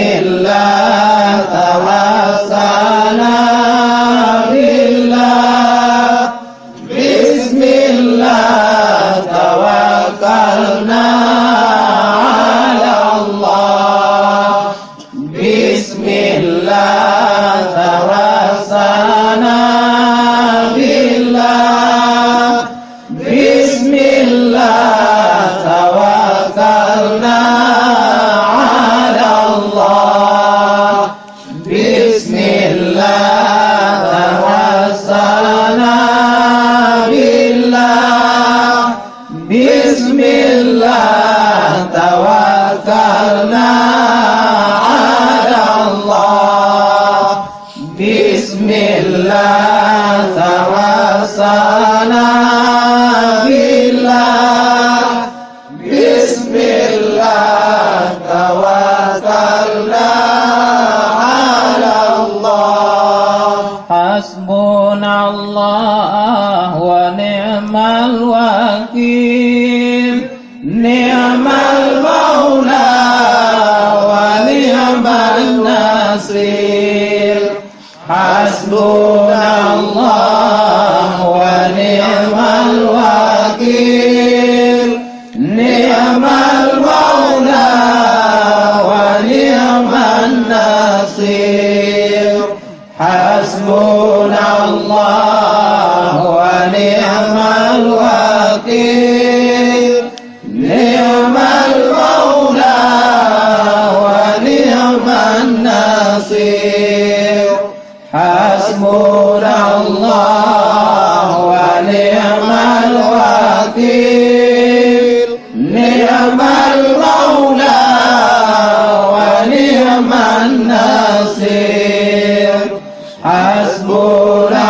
Bismillah tawassalna billah. Bismillah tawakkalna ala Allah. Bismillah tawassalna billah. Bismillah tawakkalna ala Allah. Bismillah tawassalna billah. Bismillah tawakkalna ala Allah. Bismillah tawassalna billah. Bismillah tawakkalna ala Allah. Hasbunallah wa ni'mal wakil. Ni'mal maula wa ni'mal nasir. Hasbunallah wa ni'mal wakil. Ni'mal maula wa ni'mal nasir. Hasbunallah wa ni'mal wakil. Ni'mal maula wa ni'mal nasir. Hasbunallah wa ni'mal wakil. Ni'mal maula wa ni'mal nasir. Hasbunallah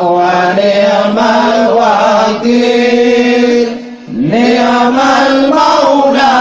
wa ni'mal wakil. Ni'mal maula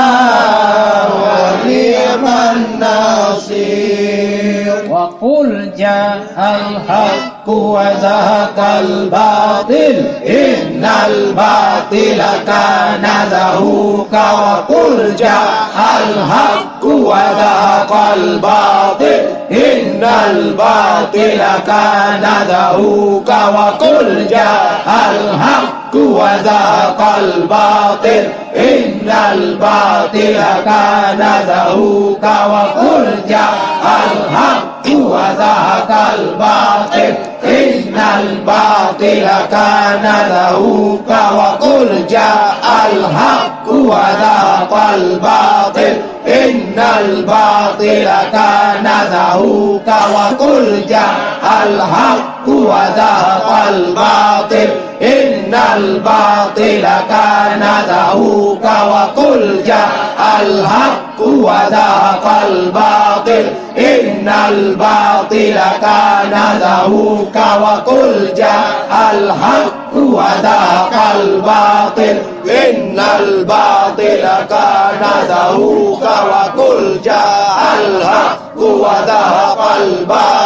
wa ni'mal nasir. Wa qul ja'al haqqu wa zahaqal batil. Innal batila kana zahuqa. Wa qul ja'al haqqu wa zahaqal batil. Innal batila kana zahuqa. Wa qul ja'al haqqu wa zahaqal batil. Innal batila kana zahuqa. Wa qul ja'al haqqu wa zahaqal batil. Innal batila kana zahuqa. Wa qul ja'al haqqu wa zahaqal batil. Innal batila kana zahuqa. Wa qul ja'al haqqu wa zahaqal batil. Innal batila kana zahuqa. Wa qul ja'al haqqu wa zahaqal batil. Innal batila kana zahuqa. Wa qul ja'al haqqu wa zahaqal batil. Innal batila kana zahuqa. Wa qul ja'al haqqu wa zahaqal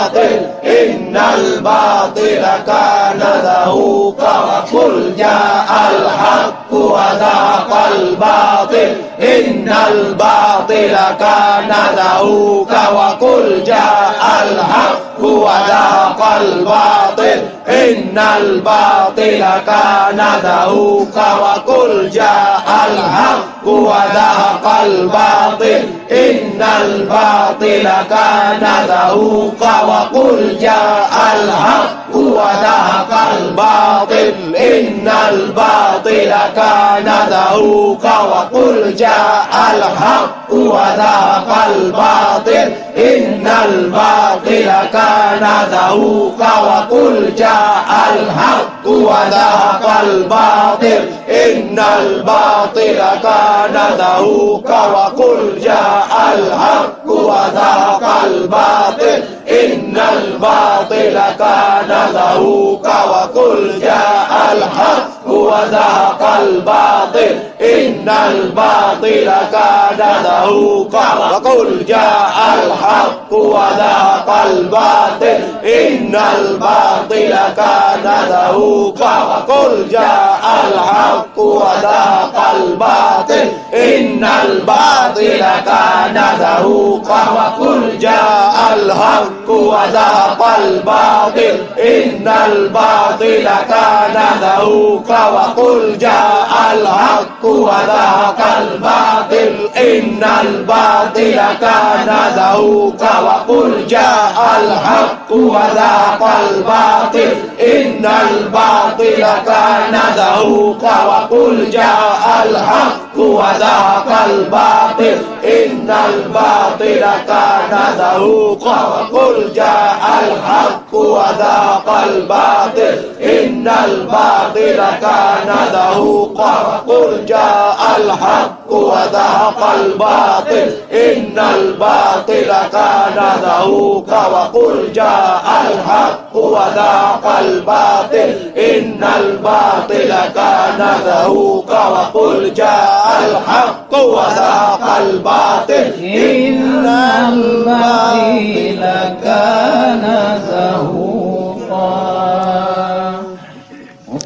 batil. Innal batila kana zahuqa. Wa qul ja'al haqqu wa zahaqal batil. Innal batila kana zahuqa. Wa qul ja'al haqqu wa zahaqal batil. Innal batila kana zahuqa. Wa qul ja'al haqqu wa zahaqal batil. Innal batila kana zahuqa. Wa qul ja'al haqqu wa zahaqal batil. Innal batila kana zahuqa. Wa qul ja'al haqqu wa zahaqal batil. Innal batila kana zahuqa. Wa qul ja'al haqqu wa zahaqal batil. Innal batila kana zahuqa. Wa qul ja'al haqqu wa zahaqal batil. Innal batila kana zahuqa. Wa qul ja'al haqqu wa zahaqal batil. Innal batila kana zahuqa. Wa qul ja'al الحق وذاق الباطل إن الباطل كان زهوقا وقل جاء الحق وذاق الباطل إن الباطل كان زهوقا وقل جاء الحق وذاق الباطل إن الباطل كان زهوقا وقل جاء الحق وذاق الباطل إن الباطل كان زهوقا وقل جاء الحق وذاق الباطل إن الباطل كان زهوقا وقل جاء الحق وذاق الباطل إن الباطل كان زهوقا وقل جاء الحق وذاق الباطل إن الباطل كان زهوقا وقل جاء الحق وذاق الباطل إن الباطل كان زهوقا وقل جاء الحق وذاق الباطل إن الباطل كان زهوقا وقل جاء الحق وذاق الباطل إن الباطل كان زهوقا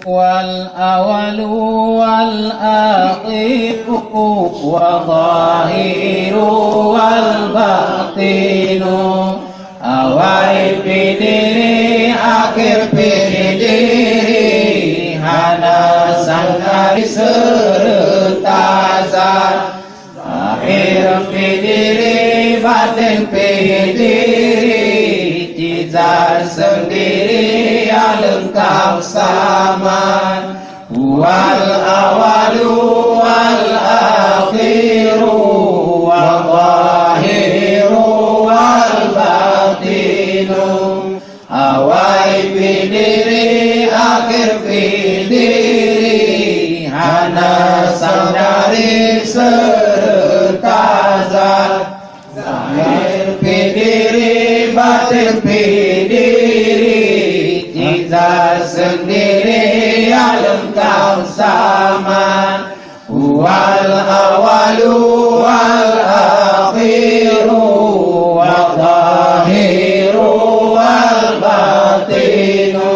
والأول والآخر والظاهر والباطن awal bidiri akhir bidiri hana sangkari serta zat akhir bidiri batin bidiri jizat sendiri yang lengkap saman wal awalu wal akhiru wal zahiru wal batinu awal bidiri akhir bidiri hana sandari serta zat zahir bidiri batin bidiri jizat sendiri yang lengkap saman wal awalu wal akhiru wal zahiru wal batinu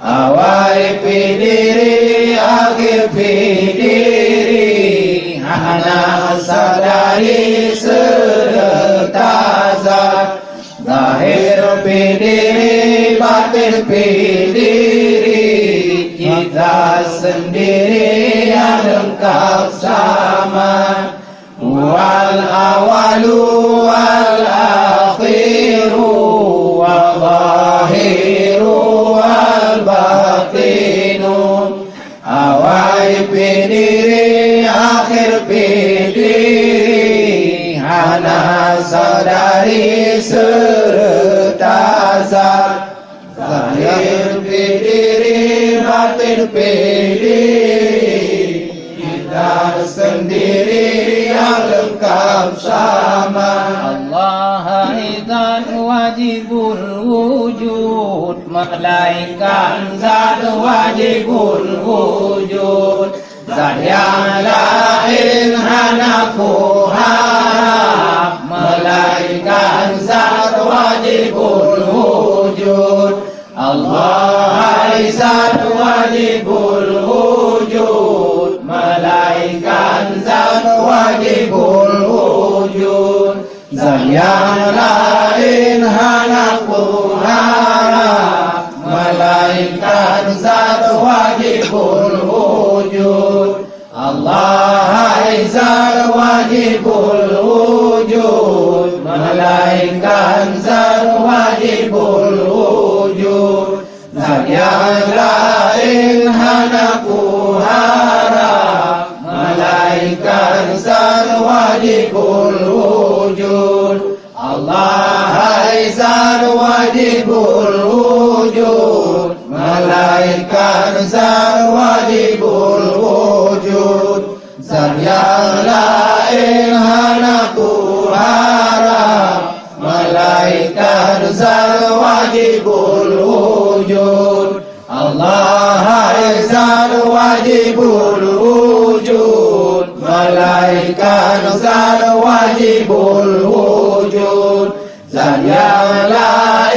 awal bidiri akhir bidiri hana sadari serta zat zahir bidiri batin bidiri jizat sendiri yang lengkap sama wal awalu wal akhiru wal zahiru wal batinu awal bidiri akhir bidiri hana sadari serta zat zahir bidiri batin bidiri jizat sendiri yang lengkap sama Allah izan wajibul wujud malaikat zat wajibul wujud zat yang lain hanaku harap malaikat zat wajibul wujud Allah zat wajibul wujud malaikat zat wajibul wujud zat yang lain hanaku harap malaikat zat wajibul wujud Allah zat wajibul wujud malaikat zat wajibul wujud zat yang lain hanaku harap malaikat zat wajibul wujud Allah zat wajibul wujud malaikat zat wajibul wujud zat yang lain hanaku harap malaikat zat wajibul wujud Allah zat wajibul wujud malaikat zat wajibul wujud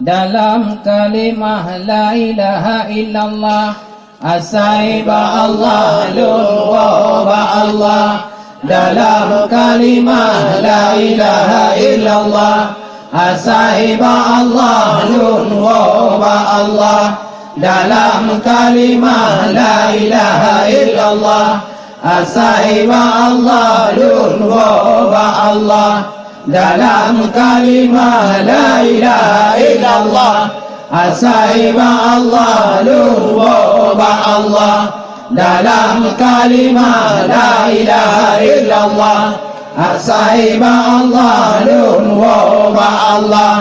dalam kalimah la ilaha illallah. Asaiba Allah lun wa ba Allah dalam kalimah la ilaha illallah. Asaiba Allah lun wa ba Allah dalam kalimah la ilaha illallah. Asaiba Allah lun wa ba Allah dalam kalimah la ilaha illallah. Asaiba Allah lun wa ba Allah dalam kalimah la ilaha illallah. Asaiba Allah lun wa ba Allah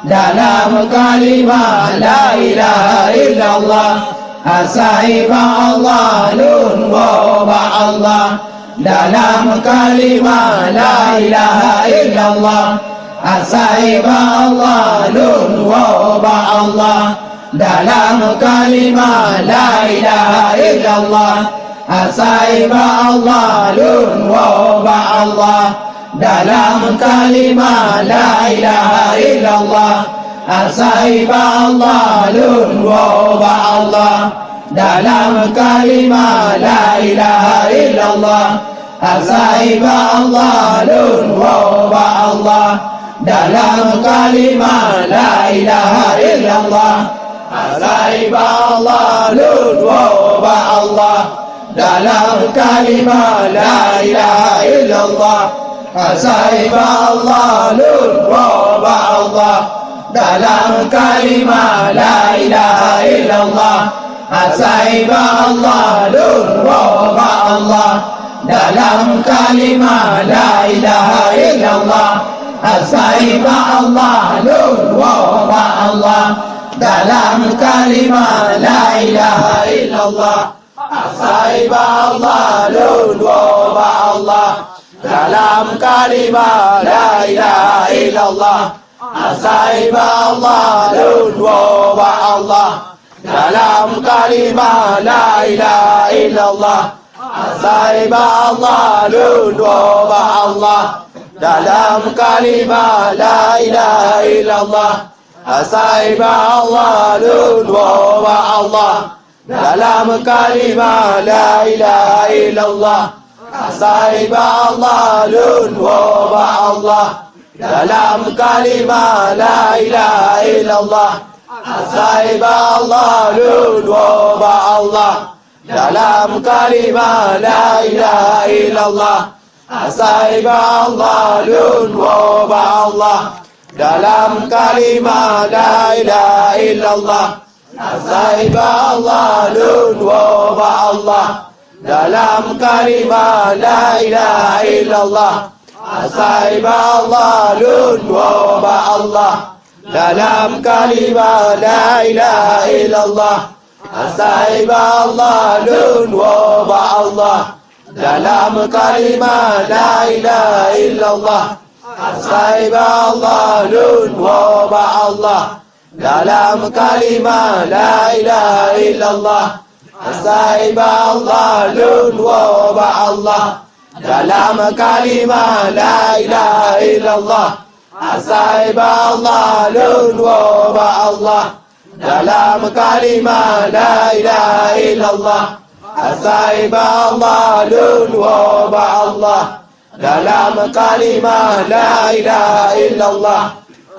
dalam kalimah la ilaha illallah. Asaiba Allah lun wa ba Allah dalam kalimah la ilaha illallah. Asaiba Allah lun wa ba Allah dalam kalimah la ilaha illallah. Asaiba Allah lun wa ba Allah dalam kalimah la ilaha illallah. Asaiba Allah lun wa ba Allah dalam kalimah la ilaha illallah. Asaiba Allah lun wa ba Allah dalam kalimah la ilaha illallah. Asaiba Allah lun wa ba Allah dalam kalimah la ilaha illallah. Asaiba Allah lun wa ba Allah dalam kalimah la ilaha illallah. Asaiba Allah lun wa ba Allah dalam kalimah la ilaha illallah. Asaiba Allah lun wa ba Allah dalam kalimah la ilaha illallah. Asaiba Allah lun wa ba Allah dalam kalimah la ilaha illallah. Asaiba Allah lun wa ba Allah dalam kalimah la ilaha illallah. Asaiba Allah lun wa ba Allah dalam kalimah la ilaha illallah. Asaiba Allah lun wa ba Allah dalam kalimah la ilaha illallah. Asaiba Allah lun wa ba Allah dalam kalimah la ilaha illallah. Asaiba Allah lun wa ba Allah dalam kalimah la ilaha illallah. Asaiba Allah lun wa ba Allah dalam kalimah la ilaha illallah. Asaiba Allah lun wa ba Allah dalam kalimah la ilaha illallah. Asaiba Allah lun wa ba Allah dalam kalimah la ilaha illallah. Asaiba Allah lun wa ba Allah dalam kalimah la ilaha illallah. Asaiba Allah lun wa ba Allah dalam kalimah la ilaha illallah. Asaiba Allah lun wa ba Allah dalam kalimah la ilaha illallah. Asaiba Allah lun wa ba Allah dalam kalimah la ilaha illallah. Asaiba Allah lun wa ba Allah dalam kalimah la ilaha illallah.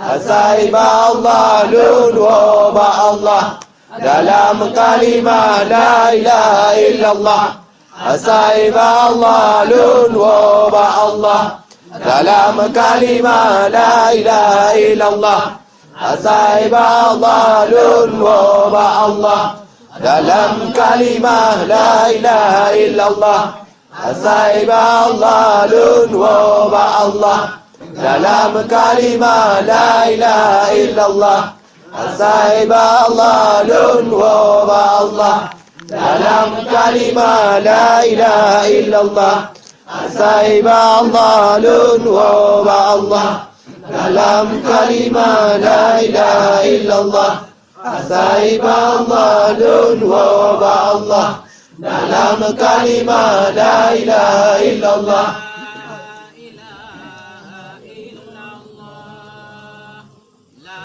Asaiba Allah lun wa ba Allah dalam kalimah la ilaha illallah. Asaiba Allah lun wa ba Allah dalam kalimah la ilaha illallah. Asaiba Allah lun wa ba Allah dalam kalimah la ilaha illallah. Asaiba Allah lun wa ba Allah dalam kalimah la ilaha illallah. Asaiba Allah lun wa ba Allah dalam kalimah la ilaha illallah. Asaiba Allah lun wa ba Allah dalam kalimah la ilaha illallah. Asaiba Allah lun wa ba Allah dalam kalimah la ilaha illallah. La ilaha illallah, la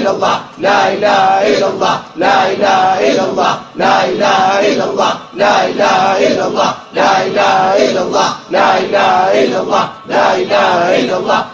إلا الله لا إله إلا الله لا إله إلا الله لا إله إلا الله لا إله إلا الله لا إله إلا الله لا إله إلا الله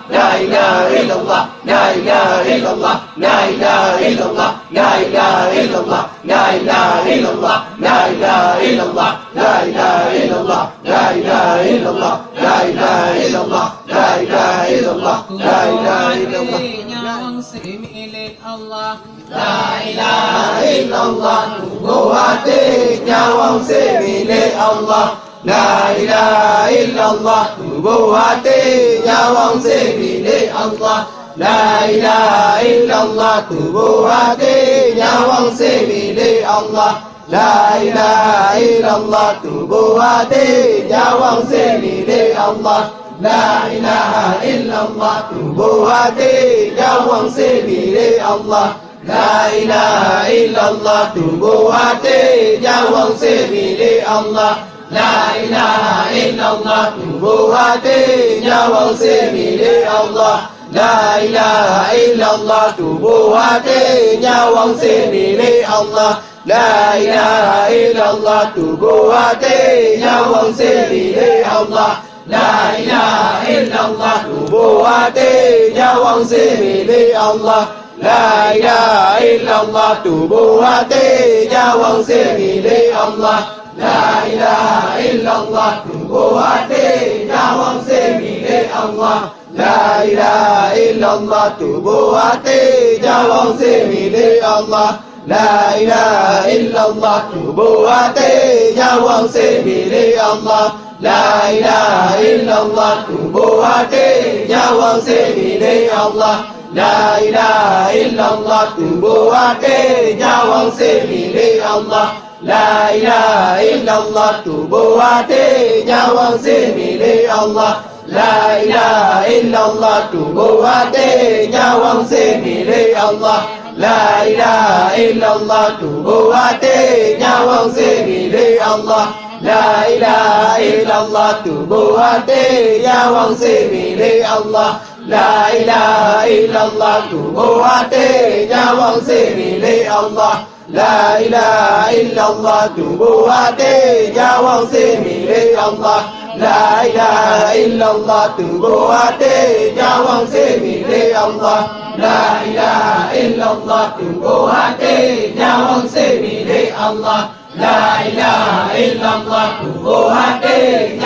لا إله إلا الله لا إله إلا الله لا إله إلا الله لا إله إلا الله لا إله إلا الله لا إله إلا الله لا إله إلا الله لا إله إلا الله لا إله إلا الله لا إله إلا الله لا إله إلا الله لا إله إلا الله Yang semilik Allah La ilaha illallah Tunggu hati nyawang semilik Allah La ilaha illallah Tunggu hati nyawang semilik Allah La ilaha illallah Tunggu hati nyawang semilik Allah La ilaha illallah Tunggu hati nyawang semilik Allah La ilaha illallah Tunggu hati nyawang semilik Allah La ilaha illallah Tunggu hati nyawang semilik Allah La ilaha illallah Tunggu hati nyawang semilik Allah La ilaha illallah Tunggu hati nyawang semilik Allah La ilaha illallah Tunggu hati nyawang semilik Allah La ilaha illallah Tunggu hati nyawang semilik Allah La ilaha illallah Tunggu hati nyawang semilik Allah La ilaha illallah Tunggu hati nyawang semilik Allah La ilaha illallah Tunggu hati nyawang semilik Allah La ilaha illallah Tunggu hati nyawang semilik Allah La ilaha illallah Tunggu hati nyawang semilik Allah La ilaha illallah Tunggu hati nyawang semilik Allah La ilaha illallah Tunggu hati nyawang semilik Allah La ilaha illallah Tunggu hati nyawang semilik Allah La ilaha illallah Tunggu hati nyawang semilik Allah La ilaha illallah Tunggu hati nyawang semilik Allah La ilaha illallah Tunggu hati nyawang semilik Allah La ilaha illallah Tunggu hati nyawang semilik Allah La ilaha illallah Tunggu hati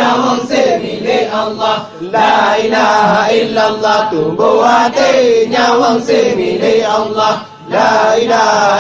nyawang semilik Allah La ilaha illallah Tunggu hati nyawang semilik Allah La ilaha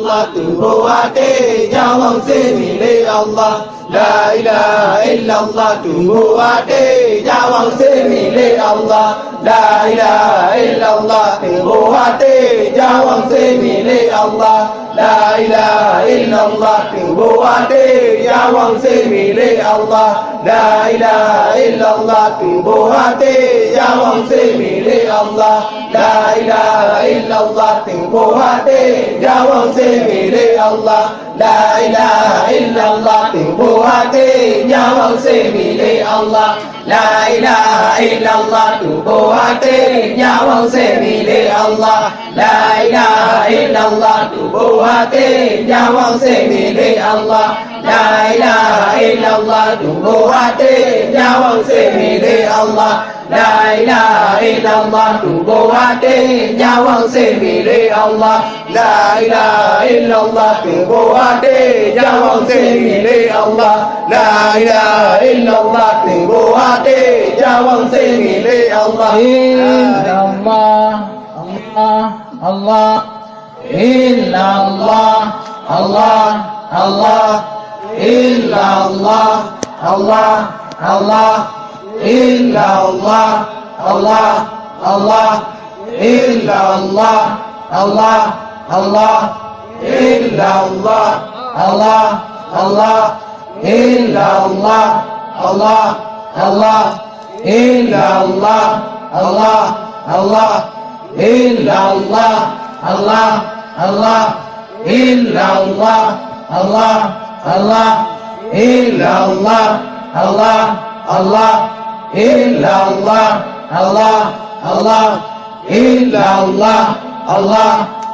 illallah Tunggu hati nyawang semilik Allah La ilaha illallah Tunggu hati nyawang semilik Allah La ilaha illallah Tunggu hati nyawang semilik Allah La ilaha illallah Tunggu hati nyawang semilik Allah La ilaha illallah Tunggu hati nyawang semilik Allah La ilaha illallah Tunggu hati nyawang semilik Allah La ilaha illallah Tunggu hati nyawang semilik Allah La ilaha illallah Tunggu hati nyawang semilik Allah La ilaha illallah Tunggu hati nyawang semilik Allah La ilaha illallah Tunggu hati nyawang semilik Allah La ilaha illallah Tunggu hati nyawang semilik Allah La ilaha illallah Tunggu hati nyawang semilik Allah La ilaha illallah Tunggu hati nyawang semilik Allah La ilaha illallah Tunggu hati nyawang semilik Allah La ilaha illallah Tunggu hati nyawang semilik Allah Illallah Allah Allah Illallah Allah Allah Illallah Allah Allah Illallah Allah Allah Illallah Allah Allah Illallah Allah Allah Illallah Allah Allah Illallah Allah Allah Illallah Allah Allah Illallah Allah Allah Illallah Allah Allah Illallah Allah Allah Illallah Allah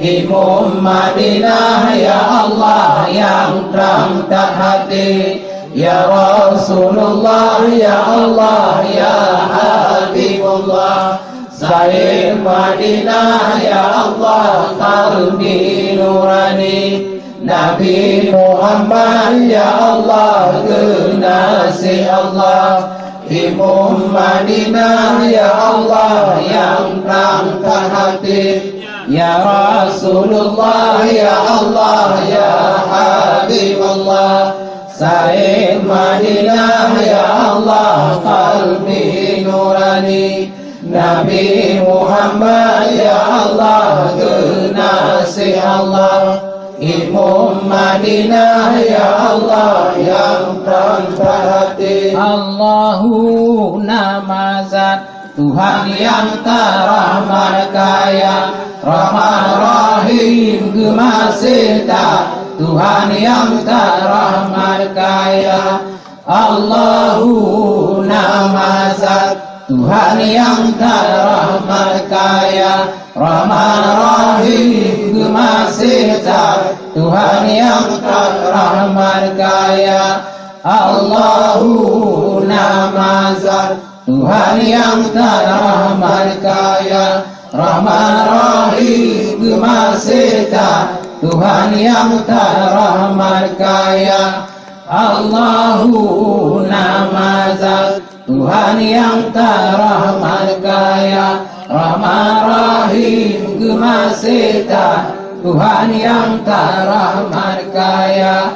Imam Madinah ya Allah yang terang tak hati, ya Rasulullah ya Allah ya Habibullah. Sayyid Madinah ya Allah qalbi nurani, Nabi Muhammad ya Allah kekasih Allah. Imam Madinah ya Allah yang terangkan hati, ya Rasulullah ya Allah ya Habibullah. Sayyid Madinah ya Allah qalbi nurani, Nabi Muhammad ya Allah kekasih Allah. Imam Madinah ya Allah yang terangkan hati. Allahu nama zat Tuhan yang terahmat kaya, Rahman Rahim Gemasih tak Tuhan yang terahmat kaya. Allahu nama zat Tuhan yang terahmat kaya, Rahman Rahim Gemasih tak Tuhan yang terahmat kaya. Allahu nama zat Tuhan yang terahmat kaya, Rahman Rahim Gemasih tak Tuhan yang terahmat kaya. Allahu nama zat Tuhan yang terahmat kaya, Rahman Rahim Gemasih tak Tuhan yang terahmat kaya.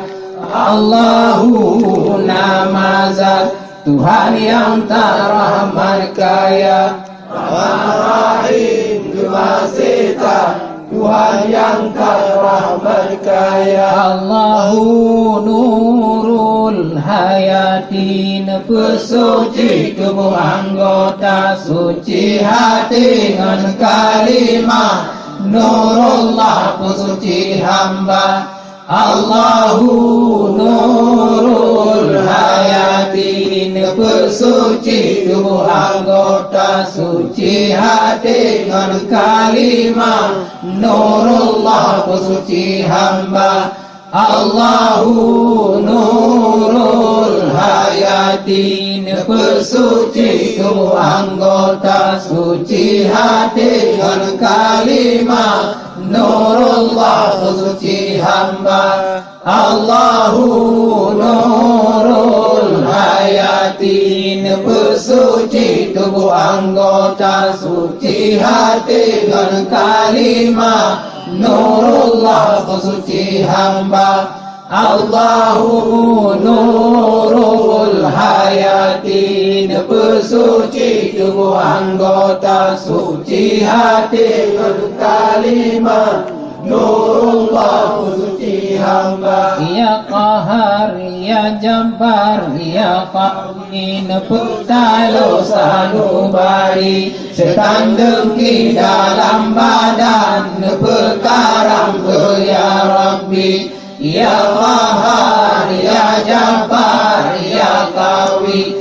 Allahu nama zat Tuhan yang terahmat kaya, Rahman Rahim Gemasih tak Tuhan yang terahmat kaya. Allahu nurul hayatin, pesuci tubuh anggota, suci hati dengan kalimah nurullah, pesuci hamba. Allahu nurul hayatin, pesuci tubuh anggota, suci hati dengan kalimah nurullah, pesuci hamba. Allahu nurul hayatin, pesuci tubuh anggota, suci hati dengan kalimah nurullah, pesuci hamba. Allahu nurul hayatin, pesuci tubuh anggota, suci hati dengan kalimah nurullah, pesuci hamba. Allahu nurul hayatin, pesuci tubuh anggota, suci hati dengan kalimah nurullah, pesuci hamba. Ya Qahar, ya Jabbar, ya Qahin, Putalu sanubari, setan dengki dalam badan, perkaram ya Rabbi. Ya Qahar, ya Jabbar, ya Qawi,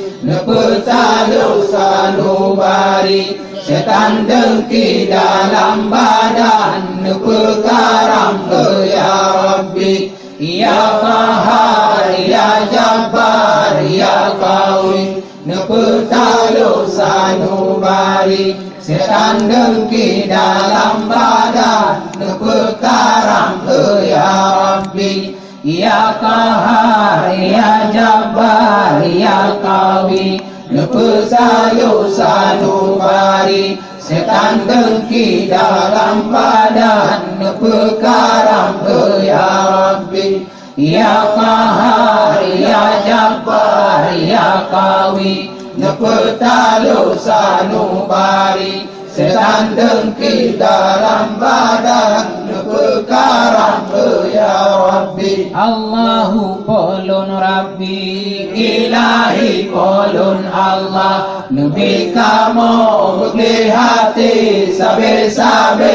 Putalu sanubari, setan dengki dalam badan, perkaram ya Rabbi. Ya Qahar, ya Jabbar, ya Qawi, Putalu sanubari, setan dengki dalam badan, perkaram ya Rabbi. Ya Qahar, ya Jabbar, ya Qawi, Putalu sanubari, setan dengki dalam badan, perkaram ya Rabbi. Ya Qahar, ya Jabbar, ya Qawi, Putalu sanubari, setan dengki dalam badan, perkaram ya Rabbi. Allahu qulun Rabbi, Ilahi qulun Allah, Nabi kamu bukti hati, sabe-sabe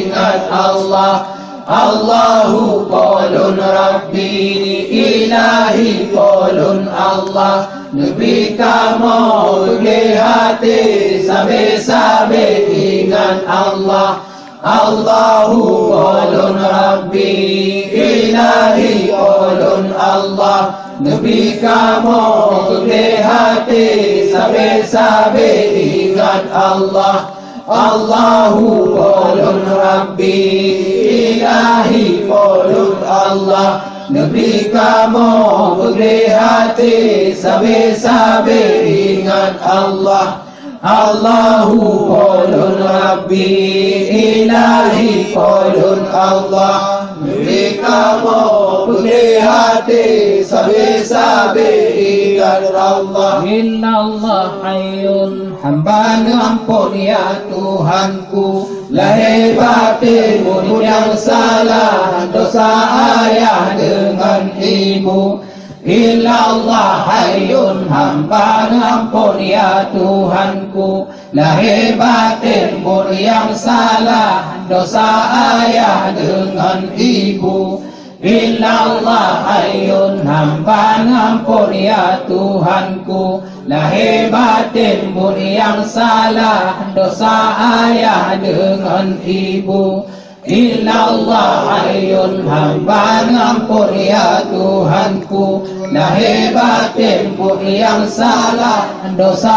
ingat Allah. Allahu qulun Rabbi, Ilahi qulun Allah, Nabi kamu bukti hati, sabe-sabe ingat Allah. Allahu qulun Rabbi ilahi qulun Allah. Nabi kamu gede hati sabe-sabe ingat Allah. Allahu qulun Rabbi ilahi qulun Allah. Nabi kamu gede hati sabe-sabe ingat Allah. Allahu qulun Rabbi ilahi qulun Allah. Nabi kamu gede hati sabe-sabe ingat Allah. Illallah hayyun, hamba ampun ya Tuhanku. Lahir batinmu yang salah, dosa ayah dengan ibu. Illallah hayyun, hamba ampun ya Tuhanku. Lahir batinmu yang salah, dosa ayah dengan ibu. Illallah hayyun, hamba ampun ya Tuhanku. Lahir batinmu yang salah, dosa ayah dengan ibu. Illallah hayyun, hamba ampun ya Tuhanku. Lahir batinmu yang salah, dosa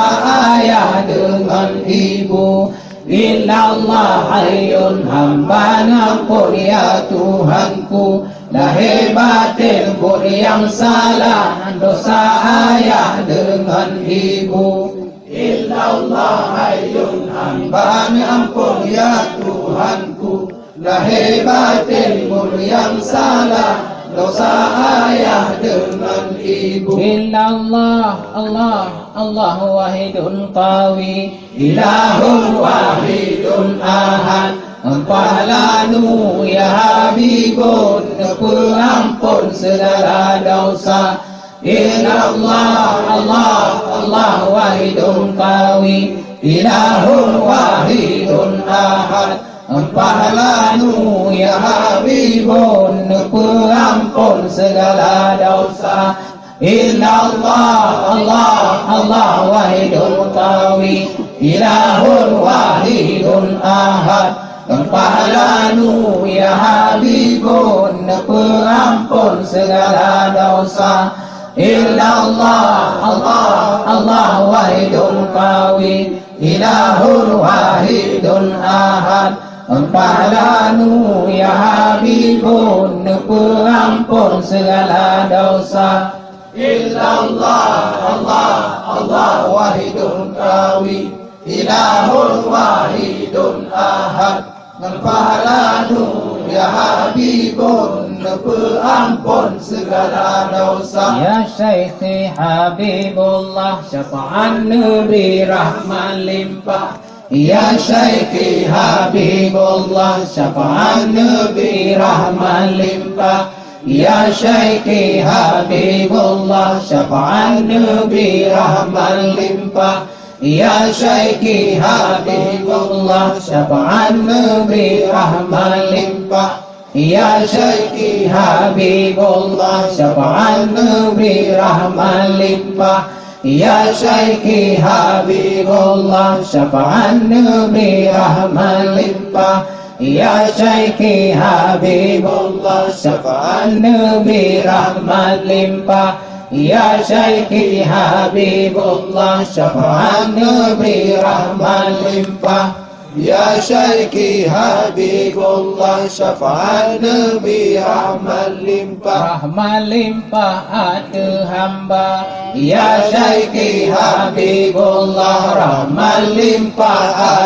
ayah dengan ibu. Illallah hayyun, hamba ampun ya Tuhanku. Lahir batinmu yang salah, dosa ayah dengan ibu. Illallah hayyun, hamba ampun ya Tuhanku. Lahir batinmu yang salah, dosa ayah dengan ibu. Illallah Allah Allah wahidun qawi, Ilahun wahidun ahad. Empalanu ya Habibun, pengampun segala dosa. Illallah Allah Allah wahidun qawi, Ilahun wahidun ahad. Empalanu ya Habibun, pengampun segala dosa. Illallah Allah Allah wahidun qawi, Ilahun wahidun ahad. Empalanu ya Habibun, pengampun segala dosa. Illallah Allah Allah wahidun qawi, Ilahun wahidun ahad. Empalanu ya Habibun, pengampun segala dosa. Illallah Allah Allah wahidun qawi, Ilahun wahidun ahad. Empalanu ya Habibun, pengampun segala dosa. Ya Syekhi Habibullah, syafa'an Nabi rahman limpah. Ya Syekhi Habibullah, syafa'an Nabi rahman limpah. Ya Syekhi Habibullah, syafa'an Nabi rahman limpah. Ya Syekhi Habibullah, syafa'an Nabi rahman limpah. Ya Syekhi Habibullah, syafa'an Nabi rahman limpah. Ya Syekhi Habibullah, syafa'an Nabi rahman limpah. Ya Syekhi Habibullah, syafa'an Nabi rahman limpah. Ya Syekhi Habibullah, syafa'an Nabi rahman limpah. Ya Syekhi Habibullah, syafa'an Nabi rahman limpah. Rahman limpah ada hamba. Ya Syekhi Habibullah, rahman limpah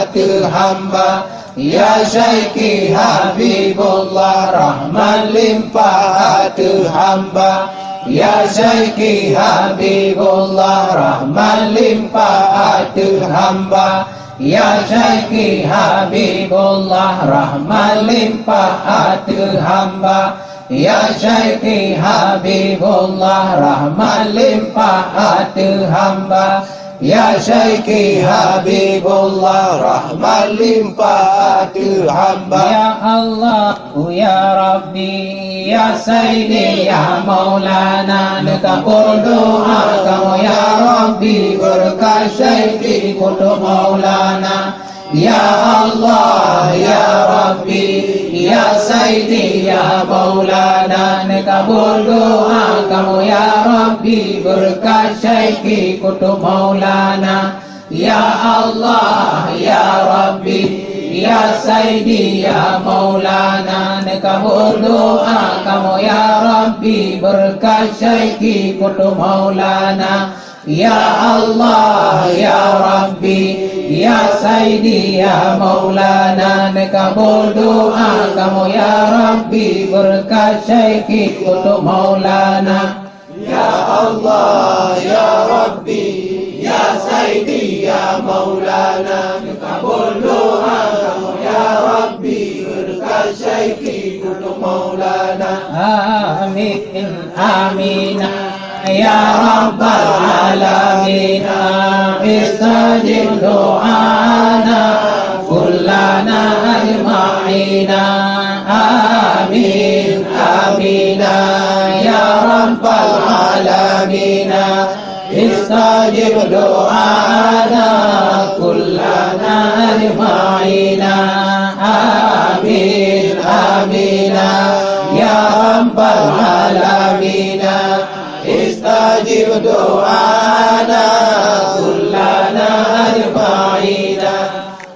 ada hamba. Ya Syekhi Habibullah, rahman limpah ada hamba. Ya Syekhi Habibullah, rahman limpah ada hamba. Ya Syekhi Habibullah, rahman limpah ada hamba. Ya Syekhi Habibullah, rahman limpah ada hamba. Ya Syekhi Habibullah, rahman limpah ada hamba. Ya Allah, ya Rabbi, ya Sayyidi, ya Maulana, nakabul doa kamu ya Rabbi, berkat Syekhi kutu Maulana. Ya Allah ya Rabbi ya Sayyidi ya Maulana, kabul doa kamu ya Rabbi berkat Syaikh Kutub Maulana. Ya Allah ya Rabbi ya Sayyidi ya Maulana, kabul doa kamu ya Rabbi berkat Syaikh Kutub Maulana. Ya Allah ya Rabbi ya Sayyidi ya Maulana, kabul doa kamu ya Rabbi berkat Syaikh Kutub Maulana. Ya Allah ya Rabbi ya Sayyidi ya Maulana, kabul doa kamu ya Rabbi berkat Syaikh Kutub Maulana. Amin amin ya Rabbal Alamin, istajib do'ana kullana ajma'ina. Amin amin ya Rabbal Alamin, istajib do'ana kullana ajma'ina. Amin amin ya Rabbal Alamin, istajib do'ana kullana ajma'ina.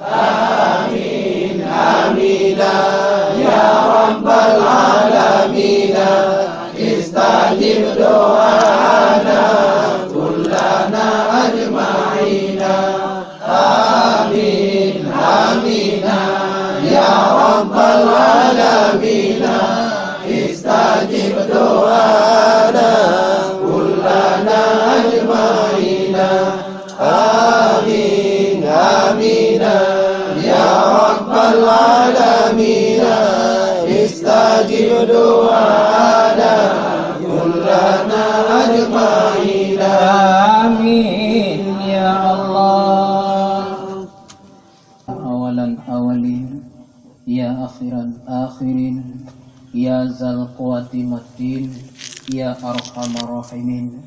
Amin amin ya Rabbal Alamin, istajib do'ana kullana ajma'ina. Amin amin ya Rabbal Alamin, istajib do'ana kullana ajma'ina. Amin amin ya Rabbal Alamin, istajib do'ana kullana ajma'ina. Amin ya Allah. Awalan awalin ya akhiran akhirin ya zal quwati matin ya arhamar rahimin.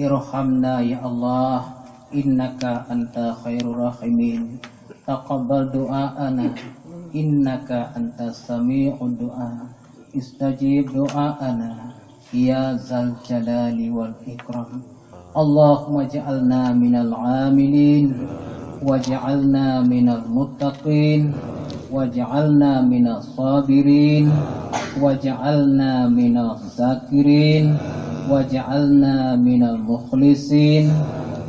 Irhamna ya Allah, innaka anta khairur rahimin. Taqabbal du'aana, innaka anta sami'ud du'a. Istajib du'aana ya zal jalali wal ikram. Allahumma ja'alna minal amilin, waj'alna minal muttaqin, waj'alna minas sabirin, waj'alna minaz zakirin, waj'alna minal mukhlisin,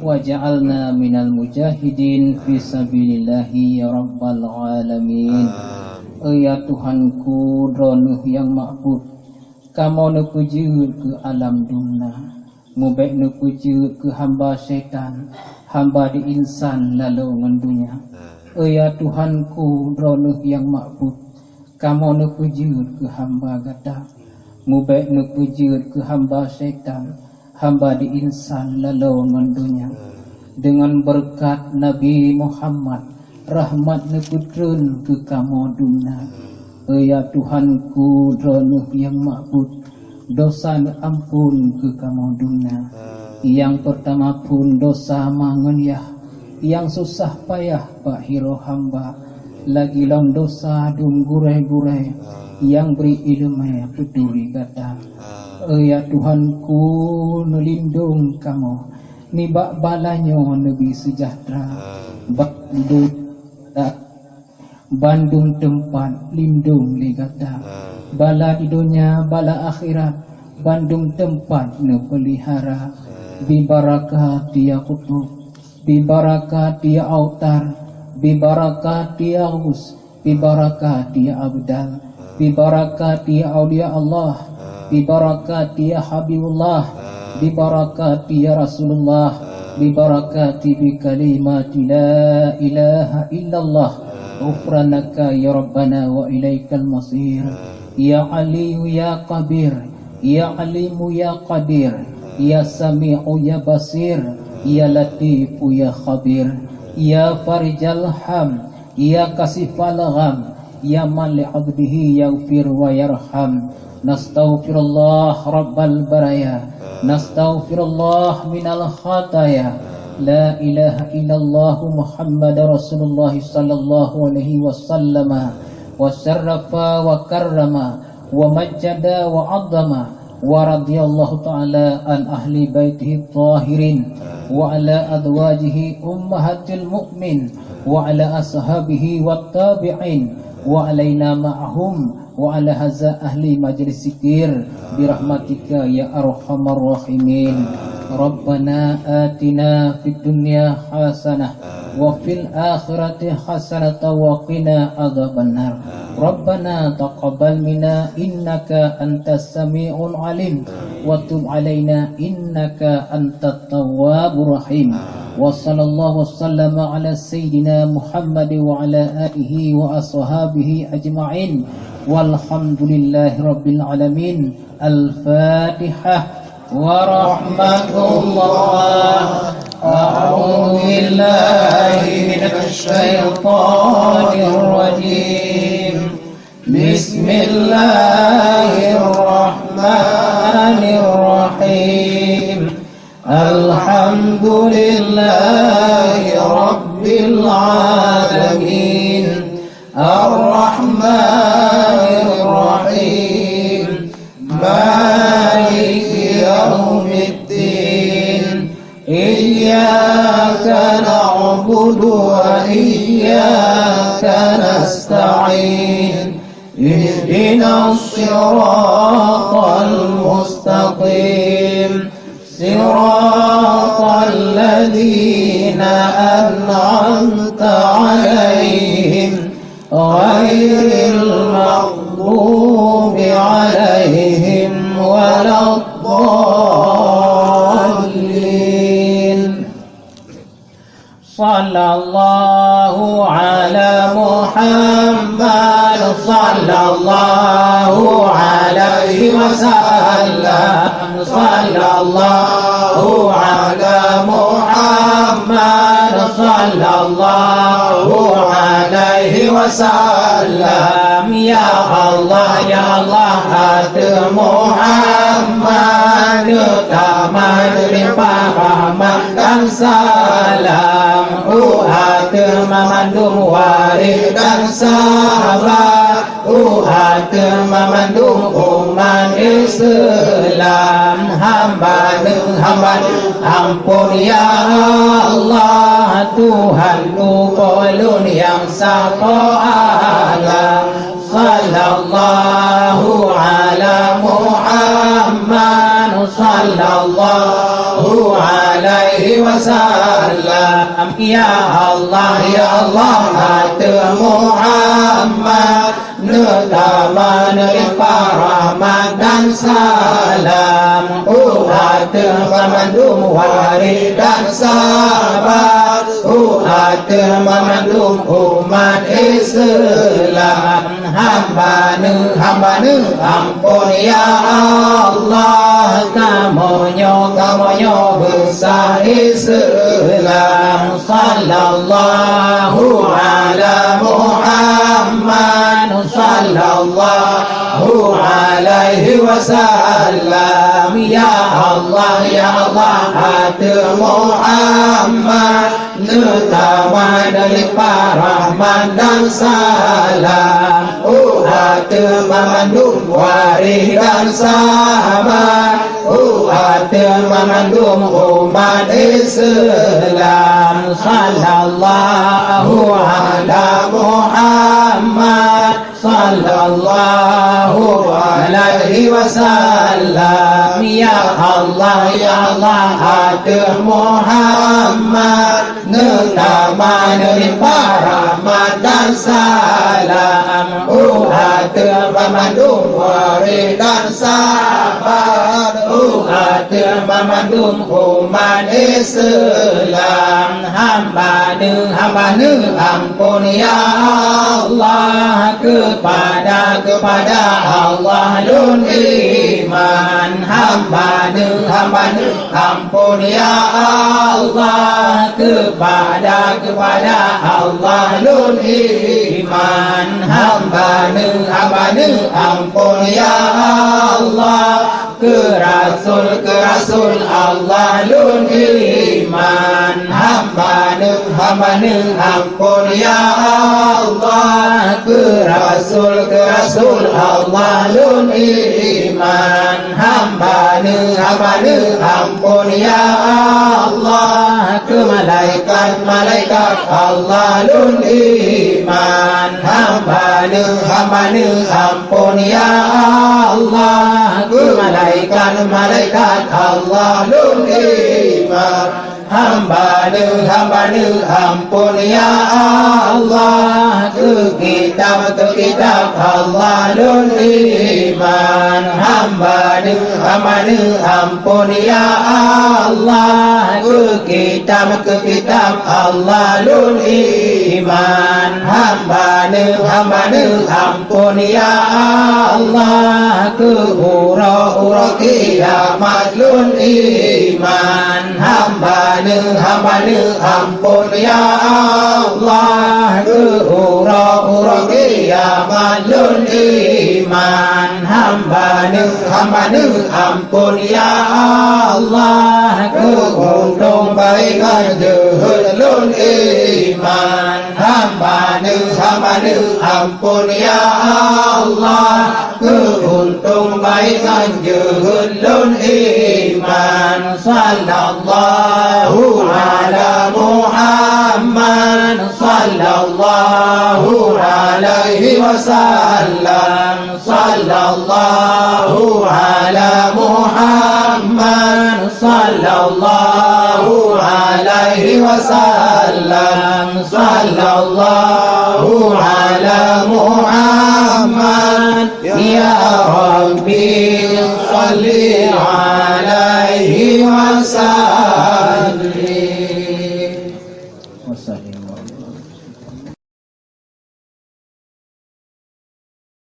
waj'alna minal mujahidin fi sabilillahi ya rabbal alamin. Ya Tuhanku dronuh yang makbud, kamu nak puji ke alam dunia, mubek nak puji ke hamba syaitan, hamba di insan lalu ngendunya. Ya Tuhanku dronuh yang makbud, kamu nak puji ke hamba gata, mubek nak puji ke hamba syaitan, hamba di insan lalu ngendunya. Dengan berkat Nabi Muhammad, rahmat neputren ke kamu dunia. Ya Tuhanku dronuh yang makbud, dosa ampun ke kamu dunia. Yang pertama pun dosa mangenyah, yang susah payah pak hiro hamba, lagi long dosa dung gurai-gurai, yang beri ilmu peduli kata. Ya Tuhanku nulindung kamu, nibak balanyo Nabi sejahtera, Bandung tempat lindung ligata, bala di dunia bala akhirat, Bandung tempat ne pelihara. Bibarakat dia kutub, bibarakat dia autar, bibarakat dia us, bibarakat dia abdal, bibarakat dia awliya Allah, bibarakat dia Habibullah, bibarakat dia Rasulullah, bibarakat bi kalimati la ilaha illallah. Ghufranaka ya Rabbana wa ilaikal masir. Ya Aliyu ya Kabir, ya Alimu ya Qadir, ya Sami'u ya Basir, ya Latifu ya Khabir, ya Farijal Ham, ya Kasifal Gham, ya Man li abdihi yaghfir wa yarham. Nastaghfirullah Rabbal baraya, nastaghfirullah minal khataya, لا إله إلا الله محمد رسول الله صلى الله عليه وسلم وشرف وكرم ومجد وعظم ورضي الله تعالى عن أهل بيته الطاهرين وعلى أزواجه أمهات المؤمن وعلى أصحابه والتابعين وعلينا معهم وعلى هذا أهل مجلس الذكر برحمتك يا أرحم الراحمين. ربنا آتنا في الدنيا حسنة وفي الآخرة حسنة وقنا عذاب النار. ربنا تقبل منا إنك أنت السميع العليم وتب علينا إنك أنت التواب الرحيم. وصلى الله وسلم على سيدنا محمد وعلى آله وأصحابه أجمعين والحمد لله رب العالمين. الفاتحة. ورحمة الله. أعوذ بالله من الشيطان الرجيم. بسم الله الرحمن الرحيم. الحمد لله رب العالمين. الرحمن الرحيم. مالك يوم الدين. إياك نعبد وإياك نستعين. اهدنا الصراط المستقيم. صراط الذين أنعمت عليهم غير المغضوب عليهم ولا الضالين. صلى الله على محمد صلى الله عليه وسلم. صلى الله على محمد صلى الله عليه وسلم. يا الله يا الله hati Muhammad taman rahmat dan salam. Hati memandum waris dan sahabat. Hati memandum umat Islam. Hamba ampun ya Allah. Tuhan kolon yang sapa sallallahu ala Muhammad sallallahu alaihi wasallam. Ya Allah ya Allah hati Muhammad nutaman rahmat dan salam. Hati memandum waris dan sahabat. Hati memandum umat Islam. Hamba ampun ya Allah. Kamu besar Islam. Sallallahu ala Muhammad sallallahu alaihi wasallam. Ya Allah ya Allah hati Muhammad nutaman rahmat dan salam. Hati memandum waris dan sahabat. Hati memandum umat Islam. Sallallahu ala Muhammad sallallahu alaihi wasallam. Ya Allah ya Allah hati Muhammad nutaman rahmat dan salam. Hati memandum waris dan sahabat. Hati memandum umat Islam. Hamba ampun ya Allah. Kepada Allah lun iman. Hamba ampun ya Allah. Kepada Allah lun iman. Hamba ampun ya Allah. Ke Rasul Allah lun iman. hamba ni ampun ya Allah ke Rasul Allah lun iman hamba ni ampun ya Allah ke malaikat Allah lun iman hamba ni ampun ya Allah ke malaikat Allah lun iman hamba ni ampun ya Allah ke kitab Allah lun iman hamba ni ampun ya Allah ke kitab Allah lun iman hamba ni ampun ya Allah ke ura kiamat lun iman hamba ni ampun ya Allah ke ura kiamat lun iman hamba ni ampun ya Allah ke untung baik juhud lun iman hamba ni ampun ya Allah ke untung baik juhud lun iman sallallahu ala Muhammad sallallahu alaihi wasallam sallallahu ala Muhammad sallallahu alaihi wasallam sallallahu ala Muhammad ya Rabbi salli alaihi wasallim.